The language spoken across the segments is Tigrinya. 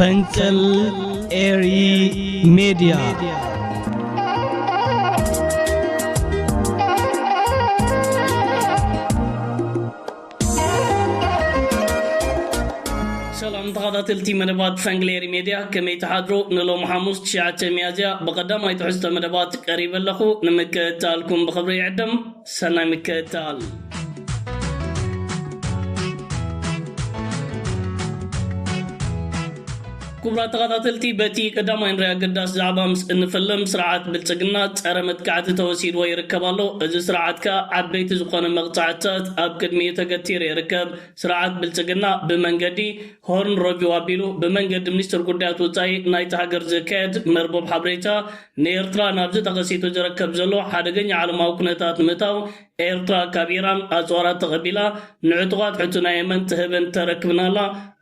ፈንቅል ኤሪ ሚዲያ سلام تغادلتي مدبات فانجليري ميديا كما يتحضروا نلو محموس شيعة ميازيا بقدام ما يتحست مدبات قريبا لخو نمكتالكم بخبري عدم سنة مكتال كبرى تغادلتي باتي قدام ينرى قداس زعبامس ان فلم سرعات بالتقنات ارمت كعت توسيد ويركبالو از سرعات كا عبيت زقون مقطعات اب قدمي تغتير يركب سرعات بالتقنا بمنجدي هورن روبي وابيلو بمنجد منستر قدات وصاي نايت هاجر زكاد مربوب حبريتا نيرترا نابز تغسيتو جركب زلو حدغني عالماو كنتات متاو ኤርትራ ካቢራን አጽዋራት ተቀቢላ ንዕጥቋት ዕቱና የመን ትህብን ተረክብናላ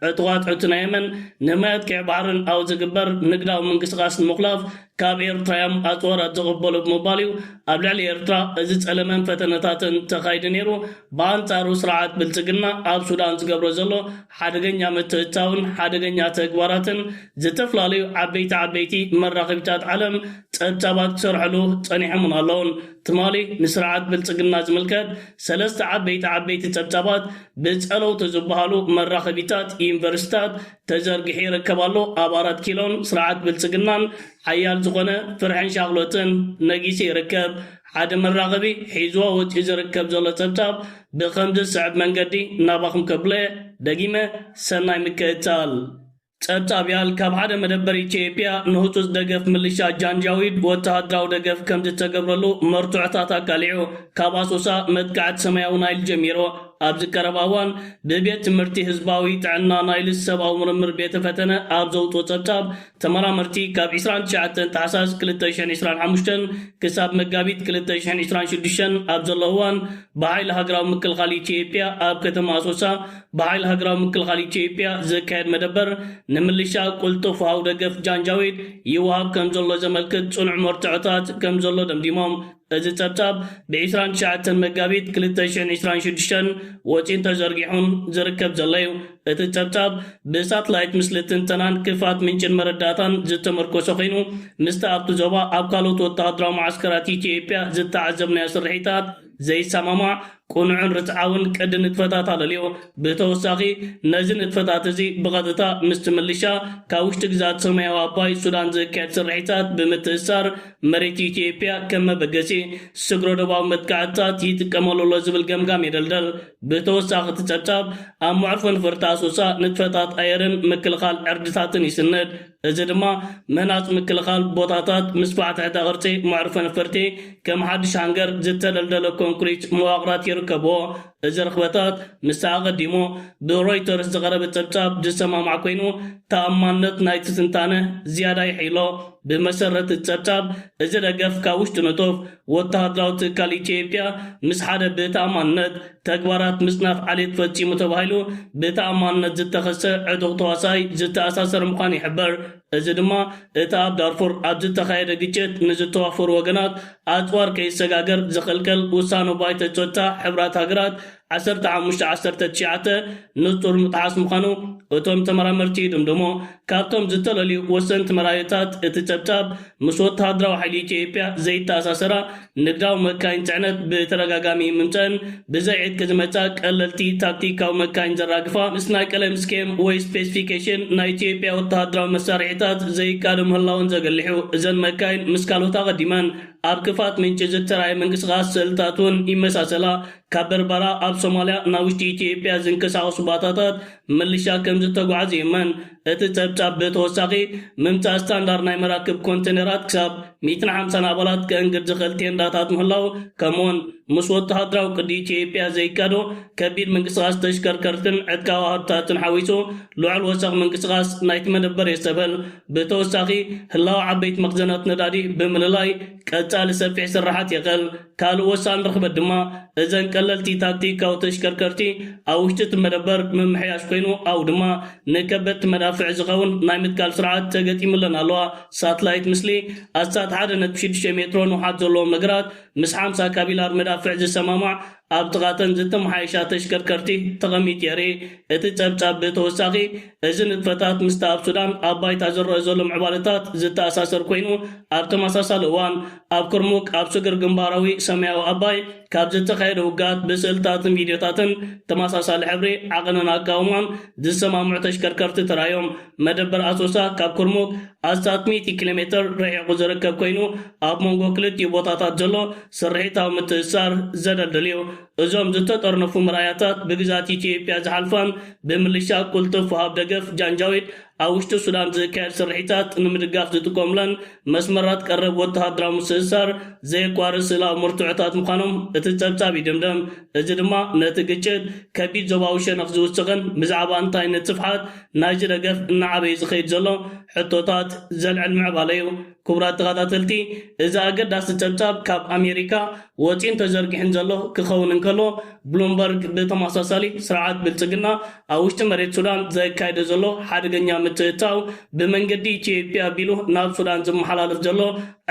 ዕጥቋት ዕቱና የመን ንማያት ከባህርን አው ዝግበር ንግዳው መንግስቃስ ንምኽላፍ ካብ ኤርትራያም አጽዋራት ዝቕበሉ ብምባልዩ ኣብ ልዕሊ ኤርትራ እዚ ጸለመን ፈተነታትን ተኻይዱ ነይሩ በአንጻሩ ስርዓት ብልጽግና ኣብ ሱዳን ዝገብሮ ዘሎ ሓደገኛ ምትእትታውን ሓደገኛ ተግባራትን ዝተፈላለዩ ዓበይቲ መራኸቢታት ዓለም ጸብጻባት ክሰርሕሉ ጸኒሖምን ኣለውን ትማሊ ንስርዓት ብልጽግና ዝምልከት ሰለስተ ዓበይቲ ጸብጻባት ብጸለውቲ ዝበሃሉ መራኸቢታት ዩኒቨርሲታት ተዘርጊሑ ይርከባሉ ኣብ 4 ኪሎን ስርዓት ብልጽግናን ሓያል ዝኾነ ፍርሕን ሻቅሎትን ነጊሲ ይርከብ ሓደ መራኸቢ ሒዝዋ ወፂኡ ዝርከብ ዘሎ ጸብጻብ ብኸምዚ ስዕብ መንገዲ ናባኹም ከብለ ደጊመ ሰናይ ምክእታል ጸብጻብ ያል ካብ ሓደ መደበር ኢትዮጵያ ንህፁፅ ደገፍ ምልሻ ጃንጃዊድ ወተሃደራዊ ደገፍ ከም ዝተገብረሉ መርቱዕታት ኣቃሊዑ ካብ ኣሶሳ መጥቃዕቲ ሰማያዊ ናይል ጀሚሮ ኣብዚ ቀረባዋን ብቤት ትምህርቲ ህዝባዊ ጥዕና ናይል ሰብኣዊ ምርምር ቤተ ፈተነ ኣብ ዘውፅኦ ጸብጻብ ተመራመርቲ ካብ 29 ታሕሳስ 2025 ክሳብ መጋቢት 2026 ኣብ ዘለዋን ብሓይሊ ሃገራዊ ምክልኻል ኢትዮጵያ ኣብ ከተማ ኣሶሳ ብሓይሊ ሃገራዊ ምክልኻል ኢትዮጵያ ዘካየድ መደበር ንምልሻ ቁልጡፍ ውሃብ ደገፍ ጃንጃዊድ ይወሃብ ከም ዘሎ ዘመልክት ጽኑዕ መርትዖታት ከም ዘሎ ደምዲሞም እዚ ጸብጻብ ብ29 መጋቢት 2026 ወጪን ተዘርጊሑን ዝርከብ ዘሎ እዩ እቲ ጸብጻብ ብሳትላይት ምስሊ ትንተናን ክፋት ምንጭን መረዳታን ዝተመርኮሰ ኮይኑ ምስቲ ኣብቲ ዞባ ኣብ ካልኦት ወተሃደራዊ ማዓስከራት ኢትዮጵያ ዝተዓዘብናዮ ስርሒታት ዘይሰማማዕ ቁኑዕን ርትዓውን ቅዲ ንጥፈታት ኣለልዮ ብተወሳኺ ነዚ ንጥፈታት እዚ ብቐጥታ ምስቲ ምልሻ ካብ ውሽጢ ግዛት ሰማያዊ ኣባይ ሱዳን ዝካየድ ስርሒታት ብምትእስሳር መሬት ኢትዮጵያ ከም መበገሲ ስግሮ ደባዊ መጥቃዕትታት ይጥቀመሉ ኣሎ ዝብል ገምጋም የደልደል ብተወሳኺ እቲ ጸብጻብ ኣብ መዕርፎ ነፈርቲ ኣሶሳ ንጥፈታት ኣየርን ምክልኻል ዕርድታትን ይስነድ እዚ ድማ መናፅ ምክልኻል ቦታታት ምስ ባዕትሕተ ቅርፂ መዕርፎ ነፈርቲ ከም ሓድሽ ሃንገር ዝተደልደለ ኮንክሪት መዋቕራት ይርከብዎ እዚ ርኽበታት ምስ ኣቐዲሙ ብሮይተርስ ዝቐረበ ጸብጻብ ዝሰማማዕ ኮይኑ ተኣማንነት ናይቲ ትንታነ ዝያዳ ይሒሎ ብመሰረት ጸብጻብ እዚ ደገፍ ካብ ውሽጢ ንጡፍ ወተሃደራዊ ትካል ኢትዮጵያ ምስ ሓደ ብተኣማንነት ተግባራት ምጽናፍ ዓሌት ፈጺሙ ተባሂሉ ብተኣማንነት ዝተኸሰ ዕጡቕ ተዋሳይ ዝተኣሳሰር ምዃኑ ይሕበር እዚ ድማ እቲ ኣብ ዳርፉር ኣብ ዝተኻየደ ግጭት ንዝተዋፈሩ ወገናት ኣጽዋር ከይሰጋገር ዝኽልከል ውሳነ ባይተ ጸጥታ ሕብራት ሃገራት 1519 ንጹር ምጥሓስ ምዃኑ እቶም ተመራመርቲ ድምድሞ ካብቶም ዝተለልዩ ወሰንቲ መራየታት እቲ ጸብጻብ ምስ ወተሃደራዊ ሓይሊ ኢትዮጵያ ዘይተኣሳሰራ ንግዳዊ መካይን ጽዕነት ብተደጋጋሚ ምምፅአን ብዘይዒድ ክዝመጻ ቀለልቲ ታክቲካዊ መካይን ዘራግፋ ምስ ናይ ቀለም ስኬም ወይ ስፔሲፊኬሽን ናይ ኢትዮጵያ ወተሃደራዊ መሳርሒታት ዘይቃደ ምህላውን ዘገልሑ እዘን መካይን ምስ ካልኦት ኣቐዲመን ኣብ ክፋት ምንጭ ዝተራእየ ምንቅስቓስ ስእልታት እውን ይመሳሰላ ካብ በርበራ ኣብ ሶማልያ ናብ ውሽጢ ኢትዮጵያ ዝንቀሳቐሱ ባታታት ምልሻ ከም ዝተጓዓዙ የመን እቲ ጸብጻብ ብተወሳኺ ምምጻእ ስታንዳርድ ናይ መራክብ ኮንቴነራት ክሳብ 150 ኣባላት ከእንግድ ዝኽእል ቴንዳታት ምህላው ከምኡውን ምስ ወተሃደራዊ ቅዲ ኢትዮጵያ ዘይካዶ ከቢድ ምንቅስቓስ ተሽከርከርትን ዕጥቃዊ ሃብታትን ሓዊሱ ልዑል ወሰኽ ምንቅስቓስ ናይቲ መደበር የሰብል ብተወሳኺ ህላዊ ዓበይቲ መኽዘናት ነዳዲ ብምልላይ ቀጻሊ ሰፊሕ ስራሓት የኽእል ካልእ ወሳኒ ርኽበት ድማ እዘን ቀለልቲ ታክቲካዊ ተሽከርከርቲ ኣብ ውሽጢ እቲ መደበር ምምሕያሽ ኮይኑ ኣው ድማ ንከበድቲ መዳፍዕ ዝኸውን ናይ ምትካል ስርዓት ተገጢሙለን ኣለዋ ሳትላይት ምስሊ ኣሳት 1.6 ሜትሮ ንውሓት ዘለዎም ነገራት ምስ 50 ካቢላር መዳፍዕ ዝሰማማዕ ኣብ ጥቃተን ዝተመሓየሻ ተሽከርከርቲ ተቐሚጥ የርኢ እቲ ጸብጻብ ብተወሳኺ እዚ ንጥፈታት ምስቲ ኣብ ሱዳን ኣብ ባይታ ዝረአ ዘሎ ምዕባለታት ዝተኣሳሰር ኮይኑ ኣብ ተመሳሳሊ እዋን ኣብ ኩርሙክ ኣብ ስግር ግንባራዊ ሰማያዊ ኣባይ ካብ ዝተኻየደ ውጋት ብስእልታትን ቪድዮታትን ተመሳሳሊ ሕብሪ ዓቐንን ኣቃውማን ዝሰማምዑ ተሽከርከርቲ ተራዮም መደበር ኣሶሳ ካብ ኩርሙክ ኣስታት 100 ኪሎ ሜትር ርሒቑ ዝርከብ ኮይኑ ኣብ መንጎ ክልቲኡ ቦታታት ዘሎ ስርሒታዊ ምትእስሳር ዘደልድል እዩ እዞም ዝተጠርነፉ ምርኣያታት ብግዛት ኢትዮጵያ ዝሓልፋን ብምልሻ ቁልጡፍ ወሃብ ደገፍ ጃንጃዊድ ኣብ ውሽጢ ሱዳን ዝካየድ ስርሒታት ንምድጋፍ ዝጥቀሙለን መስመራት ቀረብ ወተሃደራዊ ምትእስሳር ዘየቋርፅ ስእላዊ ምርትዑታት ምዃኖም እቲ ጸብጻብ ይድምደም እዚ ድማ ነቲ ግጭት ከቢድ ዞባዊ ሸነኽ ዝውስኽን ብዛዕባ እንታይ ንጽፍሓት ናይዚ ደገፍ እናዓበየ ዝኸይድ ዘሎ ሕቶታት ዘልዕል ምዕባለ እዩ ክቡራት ተኸታተልቲ እዚ ኣገዳሲ ጸብጻብ ካብ ኣሜሪካ ወፂን ተዘርጊሕን ዘሎ ክኸውን እንከሎ ብሉምበርግ ብተመሳሳሊ ስርዓት ብልጽግና ኣብ ውሽጢ መሬት ሱዳን ዘካይደ ዘሎ ሓደገኛ ምትእትታው ብመንገዲ ኢትዮጵያ ኣቢሉ ናብ ሱዳን ዝመሓላለፍ ዘሎ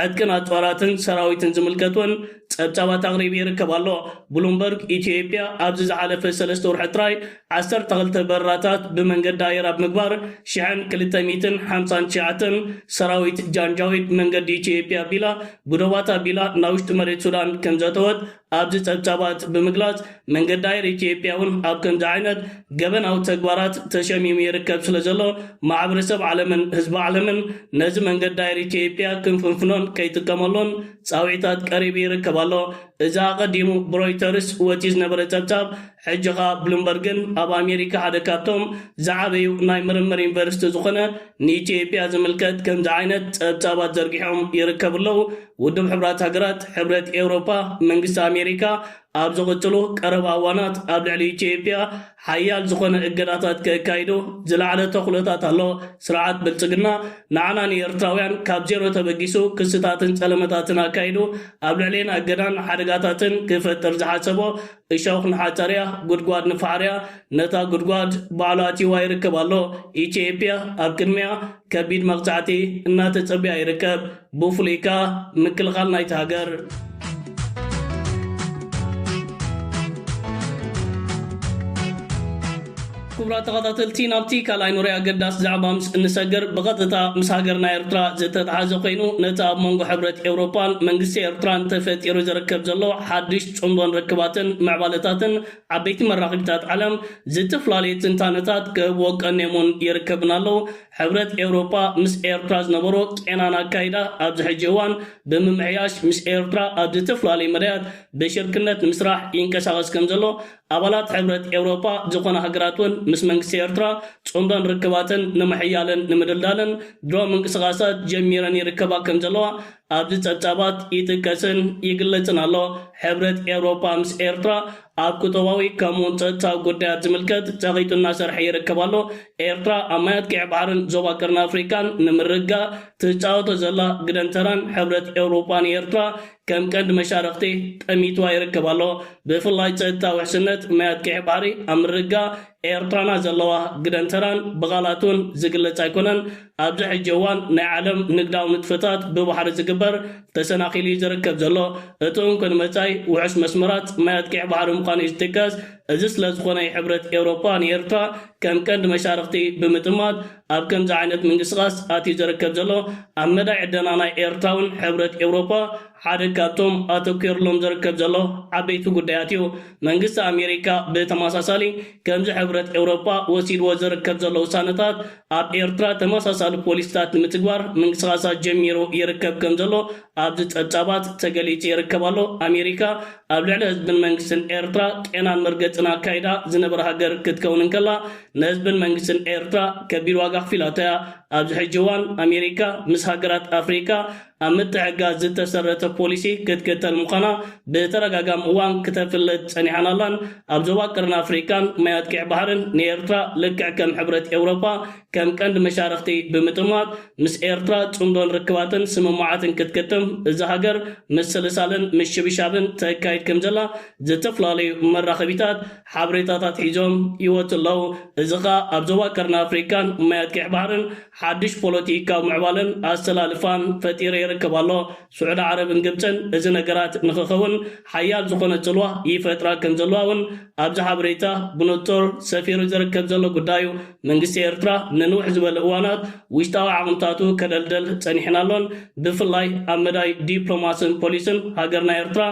ዕጥቅን ኣፅዋራትን ሰራዊትን ዝምልከቱን ጸብጻባት ኣቕሪቡ ይርከብ ኣሎ ብሉምበርግ ኢትዮጵያ ኣብዚ ዝሓለፈ 3 ወርሒ ጥራይ 12 በረራታት ብመንገዲ ኣየር ኣብ ምግባር 1259 ሰራዊት ጃንጃዊድ መንገዲ ኢትዮጵያ ኣቢላ ብዶባት ኣቢላ ናብ ውሽጢ መሬት ሱዳን ከም ዘተወት ኣብዚ ጸብጻባት ብምግላጽ መንገዲ ኣየር ኢትዮጵያ እውን ኣብ ከምዚ ዓይነት ገበናዊ ተግባራት ተሸሚሙ ይርከብ ስለ ዘሎ ማሕበረሰብ ዓለምን ህዝቢ ዓለምን ነዚ መንገዲ ኣየር ኢትዮጵያ ክንፍንፍኖን ከይጥቀመሎን ጻውዒታት ቀሪቡ ይርከብ ኣሎ እዛ ቀዲሙ ብሮይተርስ ወፂ ዝነበረ ጸብጻብ ሕጂኻ ብሉምበርግን ኣብ ኣሜሪካ ሓደ ካብቶም ዝዓበዩ ናይ ምርምር ዩኒቨርሲቲ ዝኾነ ንኢትዮጵያ ዝምልከት ከምዚ ዓይነት ጸብጻባት ዘርጊሖም ይርከቡ ኣለዉ ውድብ ሕብራት ሃገራት ሕብረት ኤውሮፓ መንግስቲ ኣሜሪካ ኣብ ዝቕጽሉ ቀረባ እዋናት ኣብ ልዕሊ ኢትዮጵያ ሓያል ዝኾነ እገዳታት ከካይዱ ዝለዓለ ተኽእሎታት ኣሎ ስርዓት ብልጽግና ንዓና ንኤርትራውያን ካብ ዜሮ ተበጊሱ ክስታትን ጸለመታትን ኣካይዱ ኣብ ልዕሊና እገዳን ሓደጋታትን ክፈጥር ዝሓሰቦ እሾኽ ንሓፀርያ ጉድጓድ ንፋዕርያ ነታ ጉድጓድ ባዕሉ ኣትይዋ ይርከብ ኣሎ ኢትዮጵያ ኣብ ቅድሚያ ከቢድ መቕጻዕቲ እናተጸብያ ይርከብ ብፍሉይካ ምክልኻል ናይቲ ሃገር ክቡራት ተኸታተልቲ ናብቲ ካልኣይ ኑርያ ኣገዳሲ ዛዕባ ምስ እንሰግር ብቐጥታ ምስ ሃገርና ኤርትራ ዝተተሓዘ ኮይኑ ነቲ ኣብ መንጎ ሕብረት ኤውሮፓን መንግስቲ ኤርትራን ተፈጢሩ ዝርከብ ዘሎ ሓድሽ ጽምዶን ርክባትን ምዕባለታትን ዓበይቲ መራኸቢታት ዓለም ዝተፈላለዩ ትንታነታት ክህብዎ ቀኒዮምን ይርከብና ኣለዉ ሕብረት ኤውሮፓ ምስ ኤርትራ ዝነበሮ ቄናን ኣካይዳ ኣብዚ ሕጂ እዋን ብምምሕያሽ ምስ ኤርትራ ኣብ ዝተፈላለዩ መድያት ብሽርክነት ንምስራሕ ይንቀሳቐስ ከም ዘሎ ኣባላት ሕብረት ኤውሮፓ ዝኾነ ሃገራት እውን ምስ መንግስቲ ኤርትራ ጽምዶን ርክባትን ንምሕያልን ንምድልዳልን ድሮ ምንቅስቓሳት ጀሚረን ይርከባ ከም ዘለዋ ኣብዚ ጸብጻባት ይጥቀስን ይግለጽን ኣሎ ሕብረት ኤውሮፓ ምስ ኤርትራ ኣብ ቁጠባዊ ከምኡውን ጸጥታዊ ጉዳያት ዝምልከት ጸቒጡ እናሰርሐ ይርከብ ኣሎ ኤርትራ ኣብ ማያት ቅዕ ባሕርን ዞባ ቀርኒ ኣፍሪካን ንምርጋእ ትጫወቶ ዘላ ግደንተራን ሕብረት ኤውሮፓን ኤርትራ ከም ቀንዲ መሻርክቲ ጠሚትዋ ይርከብ ኣሎ ብፍላይ ጸጥታዊ ውሕስነት ማያት ቅዕ ባሕሪ ኣብ ምርጋእ ኤርትራና ዘለዋ ግደንተራን ብቓላቱን ዝግለጽ ኣይኮነን ኣብዚ ሕጂ እዋን ናይ ዓለም ንግዳዊ ንጥፈታት ብባሕሪ ዝግበር ተሰናኺሉ ዝርከብ ዘሎ እቲ እንኩን መጻይ ውሑስ መስመራት ማያት ቅዕ ባሕሪ ምዃኑ ይዝጥቀስ እዚ ስለ ዝኾነ ሕብረት ኤውሮፓ ንኤርትራ ከም ቀንዲ መሻርክቲ ብምጥማት ኣብ ከምዚ ዓይነት ምንቅስቓስ ኣትዩ ዝርከብ ዘሎ ኣብ መዳይ ዕደና ናይ ኤርትራውን ሕብረት ኤውሮፓ ሓደ ካብቶም ኣተኲርሎም ዝርከብ ዘሎ ዓበይቲ ጉዳያት እዩ መንግስቲ ኣሜሪካ ብተመሳሳሊ ከምዚ ሕብረት ኤውሮፓ ወሲድዎ ዝርከብ ዘሎ ውሳነታት ኣብ ኤርትራ ተመሳሳሊ ፖሊሲታት ንምትግባር ምንቅስቓሳት ጀሚሩ ይርከብ ከም ዘሎ ኣብዚ ጸብጻባት ተገሊጹ ይርከብ ኣሎ ኣሜሪካ ኣብ ልዕሊ ህዝብን መንግስትን ኤርትራ ቄናን መርገፅን ኣካይዳ ዝነበረ ሃገር ክትከውን እንከላ ንህዝብን መንግስትን ኤርትራ ከቢድ ዋጋ ክፊላቶያ ኣብዚ ሕጂ እዋን ኣሜሪካ ምስ ሃገራት ኣፍሪካ ኣብ ምትሕግጋዝ ዝተሰረተ ፖሊሲ ክትከተል ምዃና ብተረጋጋሚ እዋን ክተፍልጥ ጸኒሓና ኣላን ኣብ ዞባ ቀርኒ ኣፍሪካን ማያት ቅዕ ባሕርን ንኤርትራ ልክዕ ከም ሕብረት ኤውሮፓ ከም ቀንዲ መሻርክቲ ብምጥማት ምስ ኤርትራ ጽምዶን ርክባትን ስምምዓትን ክትክትም እዚ ሃገር ምስ ስልሳልን ምስ ሽብሻብን ተካይድ ከም ዘላ ዝተፈላለዩ መራኸቢታት ሓበሬታታት ሒዞም ይወቱ ኣለው እዚ ኸኣ ኣብ ዞባ ቀርኒ ኣፍሪካን ማያት ቀይሕ ባህርን ሓድሽ ፖለቲካዊ ምዕባልን ኣስተላልፋን ፈጢሩ ይርከብ ኣሎ ስዑድ ዓረብን ግብፅን እዚ ነገራት ንኽኸውን ሓያል ዝኾነ ጽልዋ ይፈጥራ ከም ዘለዋ እውን ኣብዚ ሓበሬታ ብንጹር ሰፊሩ ዝርከብ ዘሎ ጉዳዩ መንግስቲ ኤርትራ ንንውሕ ዝበለ እዋናት ውሽጣዊ ዓቕምታቱ ከደልደል ጸኒሕና ኣሎን ብፍላይ ኣብ መዳይ ዲፕሎማስን ፖሊስን ሃገርና ኤርትራ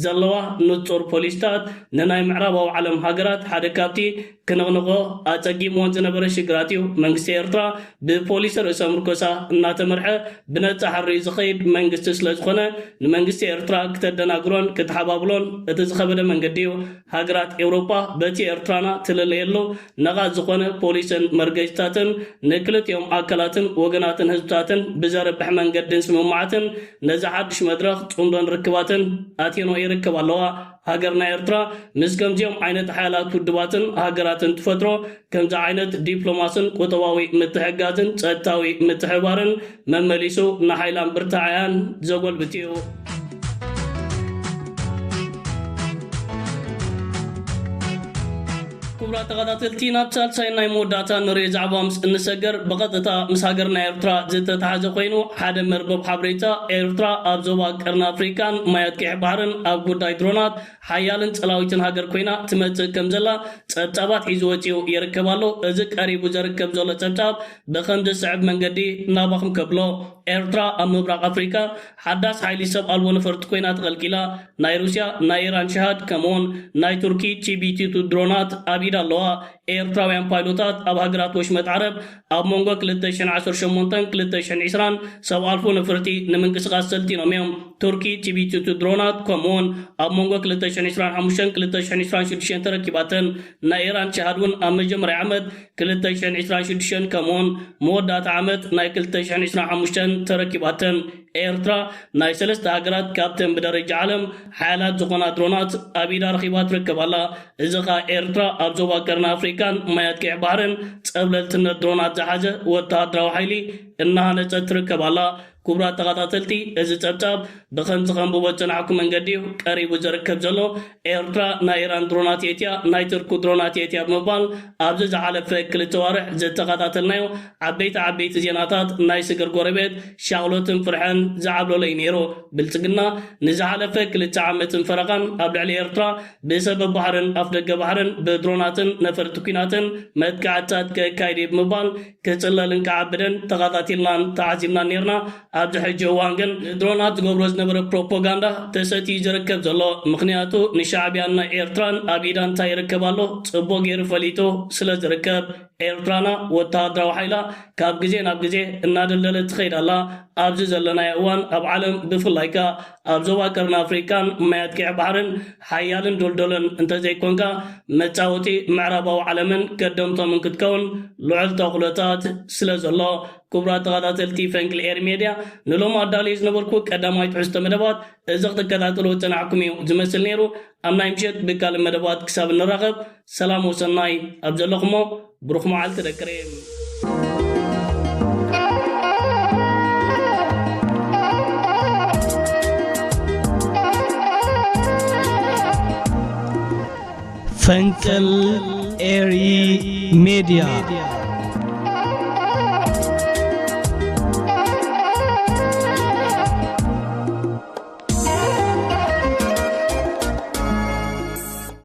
ዘለዋ ንጹር ፖሊስታት ንናይ ምዕራባዊ ዓለም ሃገራት ሓደ ካብቲ ክንቕንቆ ኣጸጊምዎን ዝነበረ ሽግራት እዩ መንግስቲ ኤርትራ ብፖሊስ ርእሰ ምርኮሳ እናተመርሐ ብነጻ ሕሪ ዝኸይድ መንግስቲ ስለ ዝኾነ ንመንግስቲ ኤርትራ ክተደናግሮን ክትሓባብሎን እቲ ዝኸበደ መንገዲ እዩ ሃገራት ኤውሮጳ በቲ ኤርትራና ትለለየሉ ነቓት ዝኾነ ፖሊስን መርገጅታትን ንክልቲኦም ኣካላትን ወገናትን ህዝብታትን ብዘረብሕ መንገድን ስምማዓትን ነዚ ሓድሽ መድረኽ ጽምዶን ርክባትን ኣቴኖ ይርከብ ኣለዋ ሃገርና ኤርትራ ምስ ከምዚኦም ዓይነት ሓያላት ውድባትን ሃገራትን ትፈጥሮ ከምዚ ዓይነት ዲፕሎማስን ቁጠባዊ ምትሕጋዝን ጸጥታዊ ምትሕባርን መመሊሱ ንሓይላን ብርታዕያን ዘጎልብት እዩ كبرى تغطيتي نابسال سايناي موداتا نري زعبا مس انسجر بقطتا مس هاجرنا ايرترا زت تحاجه قينو حدا مربب حبريتا ايرترا ابزوبا قرن افريكان مايات كي بحرن اب غداي درونات حيالن صلاويتن هاجر كوينا تمت كمزلا صبصابات يزوتيو يركبالو از قريبو زركب زلو صبصاب بخمد صعب منغدي نابخم كبلو ايرترا امبراق افريكا حداس حيلي سب البو نفرت كوينا تقلقلا ناي روسيا ناي ايران شهاد كمون ناي تركي تي بي تي تو درونات ابيدا لوا ኤርትራውያን ፓይሎታት ኣብ ሃገራት ወሽመጥ ዓረብ ኣብ መንጎ 2018-2020 ሰብ ኣልፎ ንፍርቲ ንምንቅስቓስ ሰልጢኖም እዮም ቱርኪ ቲቢቲቱ ድሮናት ከምኡውን ኣብ መንጎ 2025-2026 ተረኪባተን ናይ ኢራን ሸሃድ እውን ኣብ መጀመርያ ዓመት 2026 ከምኡውን መወዳእታ ዓመት ናይ 2025 ተረኪባተን ኤርትራ ናይ ሰለስተ ሃገራት ካብተን ብደረጃ ዓለም ሓያላት ዝኾና ድሮናት ኣብ ኢዳ ረኺባ ትርከብ ኣላ እዚ ኸኣ ኤርትራ ኣብ ዞባ ቀርኒ ኣፍሪካን ማያት ቀይሕ ባህርን ጸብለልትነት ድሮናት ዝሓዘ ወተሃደራዊ ሓይሊ እናሃነፀት ትርከብ ኣላ كبرى تغطاتلتي از تصبصاب بخمس خنبو بچنعكم منغدي قريب زركب زلو ايرترا نايران درونات يتيا نايتركو درونات يتيا بمبال ابز على فكل توارح ز تغطاتلنايو عبيت زيناتات ناي سغر غوربيت شاولوتن فرحان زعبلو لينيرو بلصقنا نزعل فكل تعامتن فرقان ابل على ايرترا بسبب بحرن افدق بحرن بدروناتن نفرتكيناتن مدكعتات كايدي بمبال كصللن كعبدن تغطاتلنا تعزيمنا نيرنا عبد الحج وانجن درونات غبرز نبر بروباغندا تساتي جركب زلو مخنياتو نشعبيانا ايرتران ابيدان تايركبالو صبو غير فليتو سلازركب ኤርትራና ወታደራዊ ሓይላ ካብ ግዜ ናብ ግዜ እናደለለት ትኸይድ ኣላ ኣብዚ ዘለና እዋን ኣብ ዓለም ብፍላይካ ኣብ ዞባ ቀርኒ ኣፍሪካን ማያት ቀይሕ ባህርን ሓያልን ዶልዶልን እንተዘይኮንካ መፃወቲ ምዕራባዊ ዓለምን ቀደምቶምን ክትከውን ልዑል ተኽእሎታት ስለ ዘሎ كبرى تغطاتلتي فنكل اير ميديا نلوم أدالي زنبركو قداماي تحست مدبات ازاق تكتاتلو تنعكمي زمسل نيرو امنا يمشيت بكال مدبات كساب النراغب سلام وسناي أبزلقمو بروخ معال تذكرين فنكل اير ميديا